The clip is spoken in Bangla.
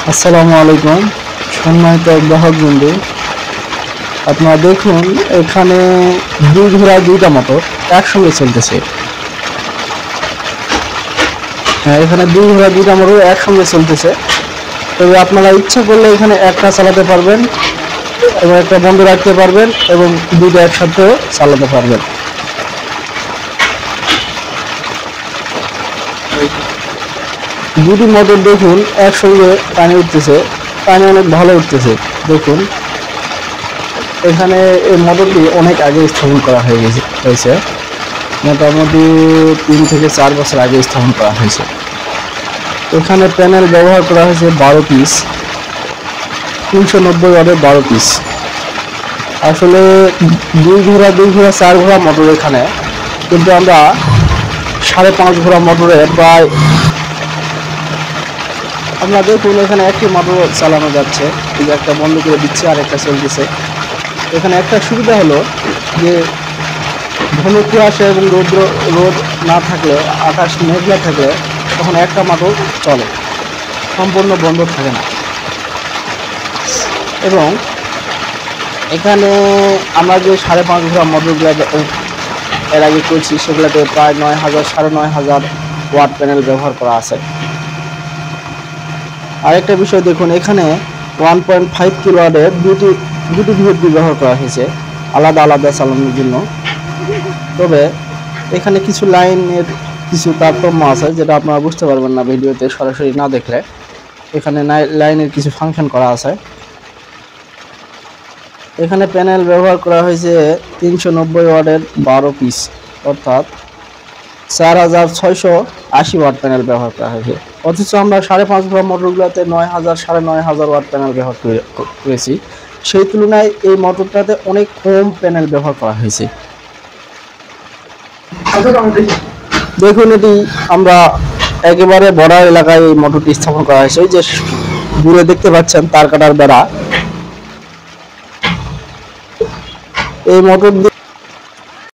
আসসালামু আলাইকুম সম্মানিত গ্রাহক বন্ধু, আপনারা দেখুন এখানে দুই ঘোড়া দুইটা মোটর একসঙ্গে চলতেছে। হ্যাঁ, এখানে দুই ঘোড়া দুইটা মোটর একসঙ্গে চলতেছে। তবে আপনারা ইচ্ছা করলে এখানে একটা চালাতে পারবেন এবং একটা বন্ধ রাখতে পারবেন এবং দুইটা একসাথেও চালাতে পারবেন। দুটি মোটর দেখুন একসঙ্গে পানি উঠতেছে, পানি অনেক ভালো উঠতেছে। দেখুন এখানে এই মোটরটি অনেক আগে স্থাপন করা হয়েছে, মোটামুটি 3 থেকে 4 বছর আগে স্থাপন করা হয়েছে। এখানে প্যানেল ব্যবহার করা হয়েছে 12 পিস, 390 ওয়াটের 12 পিস। আসলে দুই ঘোড়া 4 ঘোড়া মোটর এখানে, কিন্তু আমরা 5.5 ঘোড়া মোটরে প্রায়, আমরা দেখুন এখানে একটি মোটর চালানো যাচ্ছে, এই যে একটা বন্ধ করে দিচ্ছে আর একটা চলতেছে। এখানে একটা সুবিধা হলো যে ঘন কুয়াশা এবং রোদ না থাকলে, আকাশ মেঘলা থাকলে তখন একটা মোটর চলে, সম্পূর্ণ বন্ধ থাকে না। এবং এখানে আমরা যে 5.5 ঘোড়া মোটরগুলো এর আগে করছি সেগুলোতে প্রায় 9,000 9,500 ওয়াট প্যানেল ব্যবহার করা আছে। আরেকটা বিষয় দেখুন, এখানে 1.5 কিলোওয়াটের দুটি ভিএফডি ব্যবহার করা হয়েছে আলাদা আলাদা চালানোর জন্য। তবে এখানে কিছু লাইনের কিছু তারতম্য আছে, যেটা আপনারা বুঝতে পারবেন না ভিডিওতে সরাসরি না দেখলে। এখানে লাইনের কিছু ফাংশন করা আছে। এখানে প্যানেল ব্যবহার করা হয়েছে 390 ওয়াটের 12 পিস, অর্থাৎ 4,680 ওয়াট প্যানেল ব্যবহার করা হয়েছে। অথচ আমরা 5.5 ঘোড়া মোটরগুলোতে 9,000 9,500 ওয়াট প্যানেল ব্যবহার করেছি। সেই তুলনায় এই মোটরটাতে অনেক কম প্যানেল ব্যবহার করা হয়েছে। দেখুন এটি আমরা একেবারে বর্ডার এলাকায় এই মোটরটি স্থাপন করা হয়েছে। যে দূরে দেখতে পাচ্ছেন তার কাটার বেড়া, এই মোটর